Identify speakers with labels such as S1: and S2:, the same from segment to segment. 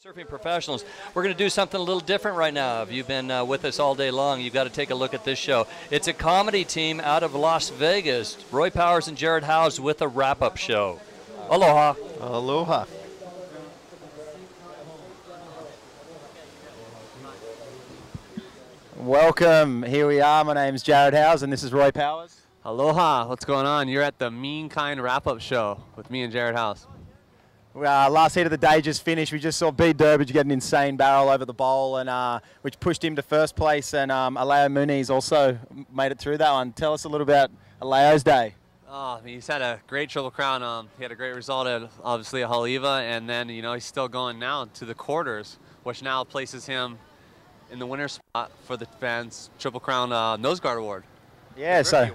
S1: Surfing professionals. We're going to do something a little different right now. If you've been with us all day long, you've got to take a look at this show. It's a comedy team out of Las Vegas. Roy Powers and Jarrad Howse with a wrap-up show. Aloha.
S2: Aloha. Welcome. Here we are. My name's Jarrad Howse and this is Roy Powers.
S3: Aloha. What's going on? You're at the Mean Kind wrap-up show with me and Jarrad Howse.
S2: Last heat of the day just finished. We just saw B. Durbridge get an insane barrel over the bowl, and which pushed him to first place. And Aleo Muniz also made it through that one. Tell us a little about Aleo's day.
S3: Oh, he's had a great Triple Crown. He had a great result at obviously at Haleiwa, and then he's still going now to the quarters, which now places him in the winner's spot for the VANS Triple Crown Nose Guard Award.
S2: Yeah, so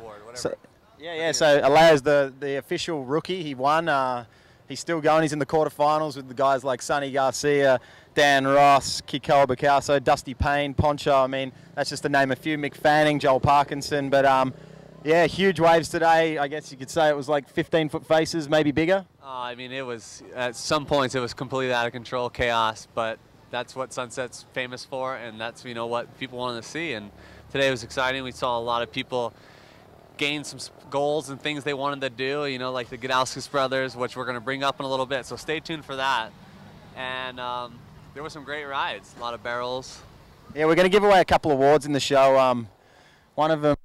S2: Aleo's the official rookie. He won. He's still going. He's in the quarterfinals with the guys like Sonny Garcia, Dan Ross, Kiko Picasso, Dusty Payne, Poncho. I mean, that's just to name a few. Mick Fanning, Joel Parkinson. But, yeah, huge waves today. I guess you could say it was like 15-foot faces, maybe bigger.
S3: I mean, it was, at some points, it was completely out of control, chaos. But that's what Sunset's famous for, and that's, what people wanted to see. And today was exciting. We saw a lot of people gain some goals and things they wanted to do, like the Gudauskas brothers, which we're going to bring up in a little bit. So stay tuned for that. And there were some great rides, a lot of barrels.
S2: Yeah, we're going to give away a couple of awards in the show. One of them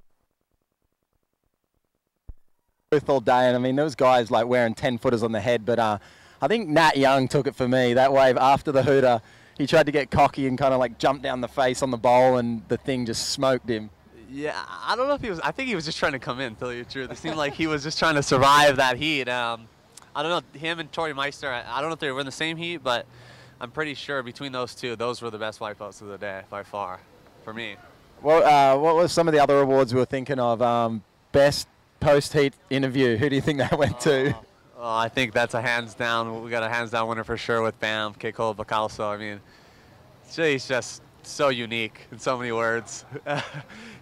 S2: all day, and I mean those guys like wearing 10-footers on the head, but I think Nat Young took it for me. That wave after the hooter, he tried to get cocky and kind of like jump down the face on the bowl, and the thing just smoked him.
S3: Yeah, I don't know if he was. I think he was just trying to come in, to tell you the truth. It seemed like he was just trying to survive that heat. I don't know, him and Tori Meister, I don't know if they were in the same heat, but I'm pretty sure between those two, those were the best wipeouts of the day by far, for me.
S2: Well, what were some of the other awards we were thinking of? Best post-heat interview, who do you think that went to?
S3: Oh, I think that's a hands down. We got a hands down winner for sure with Bam, Keiko Bacalso. I mean, he's just so unique in so many words.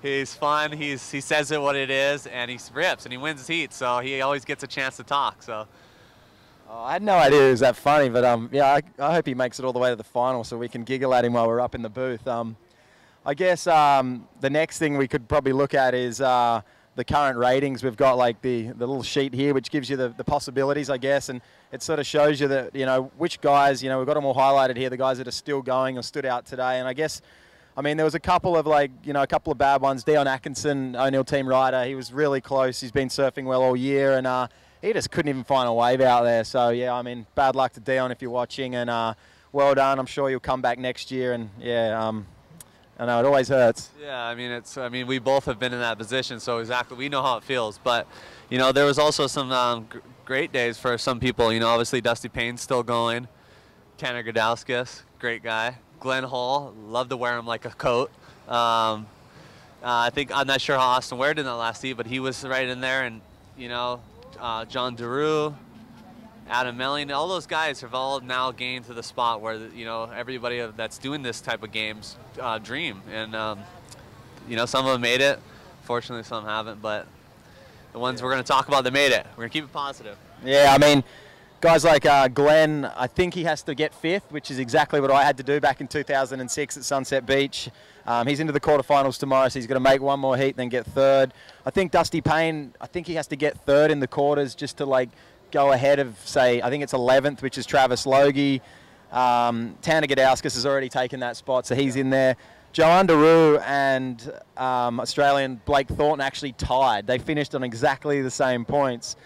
S3: He's fun. He says it what it is, and he rips and he wins his heat. So he always gets a chance to talk. So.
S2: Oh, I had no idea it was that funny, but yeah, I hope he makes it all the way to the final so we can giggle at him while we're up in the booth. I guess the next thing we could probably look at is the current ratings. We've got like the little sheet here, which gives you the possibilities, I guess, and it sort of shows you that which guys we've got them all highlighted here, the guys that are still going or stood out today. And I guess, I mean, there was a couple of a couple of bad ones. Dion Atkinson, O'Neill team rider, he was really close. He's been surfing well all year, and he just couldn't even find a wave out there. So yeah, I mean, bad luck to Dion if you're watching, and well done. I'm sure you'll come back next year, and yeah. I know it always hurts.
S3: Yeah, I mean, we both have been in that position, so exactly we know how it feels. But there was also some great days for some people. Obviously Dusty Payne's still going. Tanner Gudauskas, great guy. Glenn Hall, love to wear him like a coat. I'm not sure how Austin Ware did in that last heat, but he was right in there. And John Deru, Adam Melling, all those guys have all now gained to the spot where everybody that's doing this type of games dream, and some of them made it. Fortunately, some haven't, but the ones we're going to talk about that made it, we're going to keep it positive.
S2: Yeah, I mean, guys like Glenn, I think he has to get 5th, which is exactly what I had to do back in 2006 at Sunset Beach. He's into the quarterfinals tomorrow, so he's going to make one more heat and then get 3rd. I think Dusty Payne, I think he has to get 3rd in the quarters just to go ahead of, say, I think it's 11th, which is Travis Logie. Tanner Gudauskas has already taken that spot, so he's in there. Joanne Daru and Australian Blake Thornton actually tied. They finished on exactly the same points,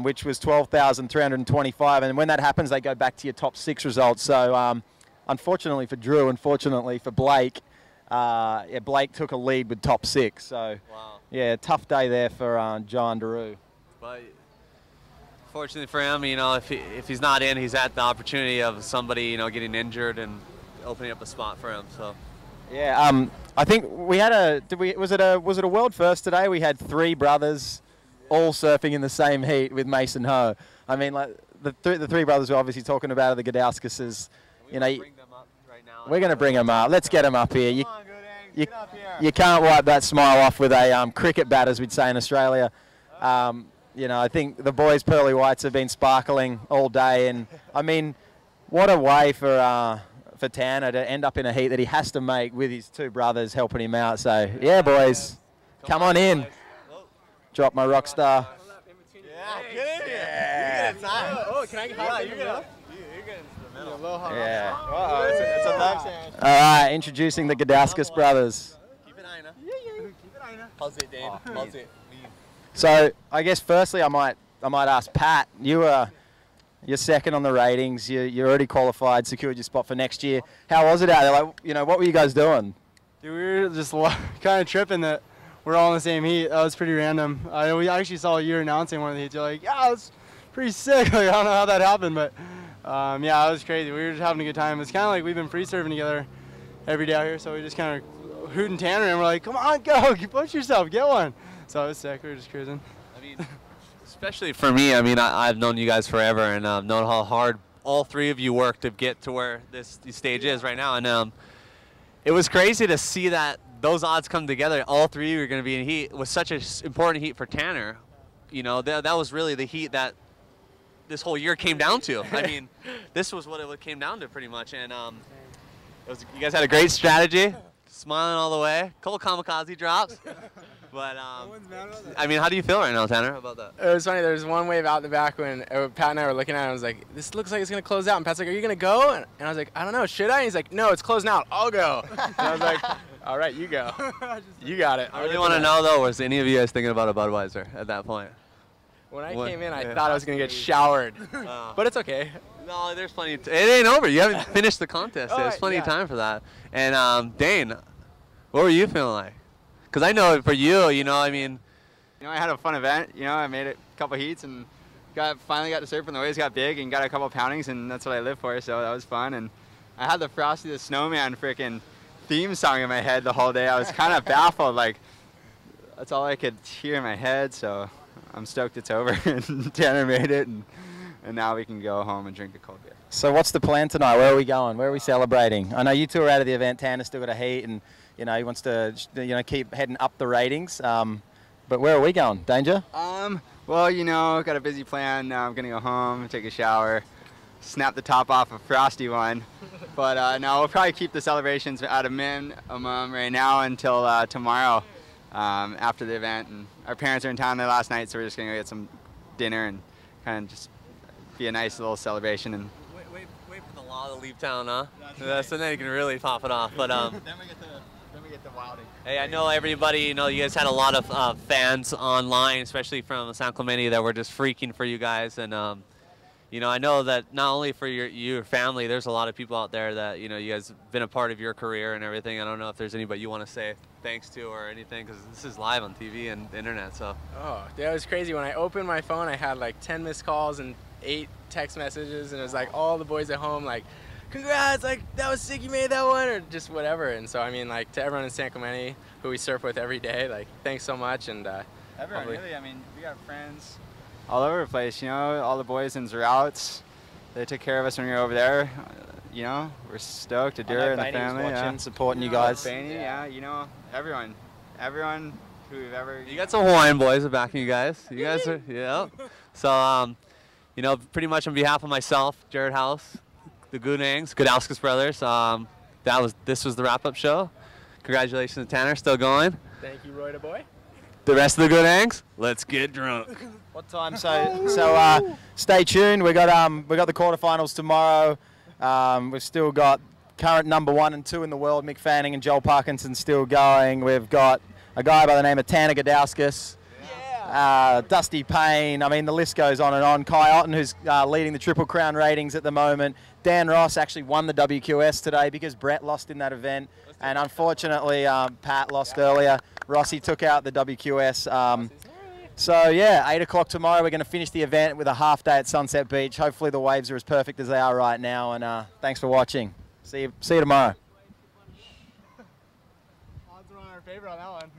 S2: which was 12,325. And when that happens, they go back to your top 6 results. So unfortunately for Drew, unfortunately for Blake, yeah, Blake took a lead with top 6. So yeah, tough day there for Joanne Daru.
S3: But fortunately for him, if he's not in, he's at the opportunity of somebody, getting injured and opening up a spot for him. So,
S2: yeah, I think we had was it a world first today? We had 3 brothers all surfing in the same heat with Mason Ho. I mean, like the 3 brothers we're obviously talking about are the Gudauskas.
S3: Bring them up right now.
S2: We're going to bring them up. Let's get them up here.
S3: Come on, Goodang, get up here.
S2: You can't wipe that smile off with a cricket bat, as we'd say in Australia. I think the boys' pearly whites have been sparkling all day, and I mean, What a way for Tanner to end up in a heat that he has to make with his two brothers helping him out. So, yeah, boys, come on in. Drop my rock star.
S4: Yeah, get in here. Yeah. You get inside. Oh, can I hop in the middle? You get into the middle.
S2: Yeah.
S4: Uh-oh, it's a left hand.
S2: All right, introducing the Gudauskas brothers.
S4: Keep an eye on. Yeah. Keep an eye on. How's it, Dane? How's it?
S2: So, I guess firstly, I might ask Pat. you're second on the ratings. You're already qualified, secured your spot for next year. How was it out there? Like, what were you guys doing?
S5: Dude, we were just kind of tripping that we're all in the same heat. That was pretty random. We actually saw you announcing one of the heats. You're like, yeah, that's pretty sick. Like, I don't know how that happened, but yeah, it was crazy. We were just having a good time. It's kind of like we've been free surfing together every day out here, so we just kind of hooting Tanner, and we're like, come on, go, push yourself, get one. So it was sick. We were just cruising.
S3: I mean, especially for me, I mean, I've known you guys forever and known how hard all three of you work to get to where this stage is right now. And it was crazy to see that those odds come together. All three of you are going to be in heat. It was such an important heat for Tanner. You know, that was really the heat that this whole year came down to. I mean, this was what it came down to pretty much. And you guys had a great strategy, smiling all the way. A couple kamikaze drops. But, I mean, how do you feel right now, Tanner, about that?
S6: It was funny. There was one wave out the back when Pat and I were looking at it. I was like, this looks like it's going to close out. And Pat's like, are you going to go? And I was like, I don't know. Should I? And he's like, no, it's closing out. I'll go. And I was like, all right, you go. You got it.
S3: I really want to know, though, was any of you guys thinking about a Budweiser at that point?
S6: When I came in, I thought I was going to get showered. But it's okay.
S3: No, there's plenty. It ain't over. You haven't finished the contest. There's plenty of time for that. And, Dane, what were you feeling like? Because I know for you, you know, I mean.
S4: You know, I had a fun event. You know, I made it a couple heats and finally got to surf when the waves got big and got a couple poundings, and that's what I live for, so that was fun. And I had the Frosty the Snowman freaking theme song in my head the whole day. I was kind of baffled, like, that's all I could hear in my head, so I'm stoked it's over. And Tanner made it, and now we can go home and drink a cold beer.
S2: So what's the plan tonight? Where are we going? Where are we celebrating? I know you two are out of the event. Tanner's still got a heat, and you know he wants to keep heading up the ratings. But where are we going? Danger?
S4: Well, you know, got a busy plan. I'm gonna go home, take a shower, snap the top off a Frosty one. But no, we'll probably keep the celebrations at a minimum right now until tomorrow after the event. And our parents are in town there last night, so we're just gonna go get some dinner and kind of just be a nice little celebration. And
S3: wait for the law to leave town, huh? So then you can really pop it off. But
S4: then we get the wilding.
S3: Hey, I know everybody. You know, you guys had a lot of fans online, especially from San Clemente, that were just freaking for you guys. And you know, I know that not only for your family, there's a lot of people out there that you guys have been a part of your career and everything. I don't know if there's anybody you want to say thanks to or anything, because this is live on TV and the internet. So.
S6: Oh, that was crazy. When I opened my phone, I had like 10 missed calls and 8 text messages, and it was like all the boys at home like, congrats, like that was sick, you made that one, or just whatever. And so I mean, like, to everyone in San Clemente who we surf with every day, like, thanks so much. And
S4: everyone really, I mean, we got friends all over the place, you know, all the boys in Zerouts, they took care of us when we were over there. You know, we're stoked to do it, and the family,
S2: watching, supporting you guys.
S4: Bainey, yeah, you know, everyone who we've ever.
S3: You got some Hawaiian boys backing you guys. You guys are, yeah. So, you know, pretty much on behalf of myself, Jarrad Howse, the Gudauskas brothers, this was the wrap-up show. Congratulations to Tanner, still going.
S6: Thank you, Roy the boy.
S3: The rest of the Gudangs, let's get drunk.
S2: What time? So stay tuned. We got the quarterfinals tomorrow. We've still got current number 1 and 2 in the world, Mick Fanning and Joel Parkinson, still going. We've got a guy by the name of Tanner Gudauskas. Dusty Payne, I mean the list goes on and on. Kai Otten, who's leading the Triple Crown ratings at the moment. Dan Ross actually won the WQS today because Brett lost in that event, and unfortunately Pat lost earlier. Rossi took out the WQS. So yeah, 8 o'clock tomorrow we're going to finish the event with a half day at Sunset Beach. Hopefully the waves are as perfect as they are right now, and thanks for watching. See you tomorrow.
S5: Odds are on our favor on that one.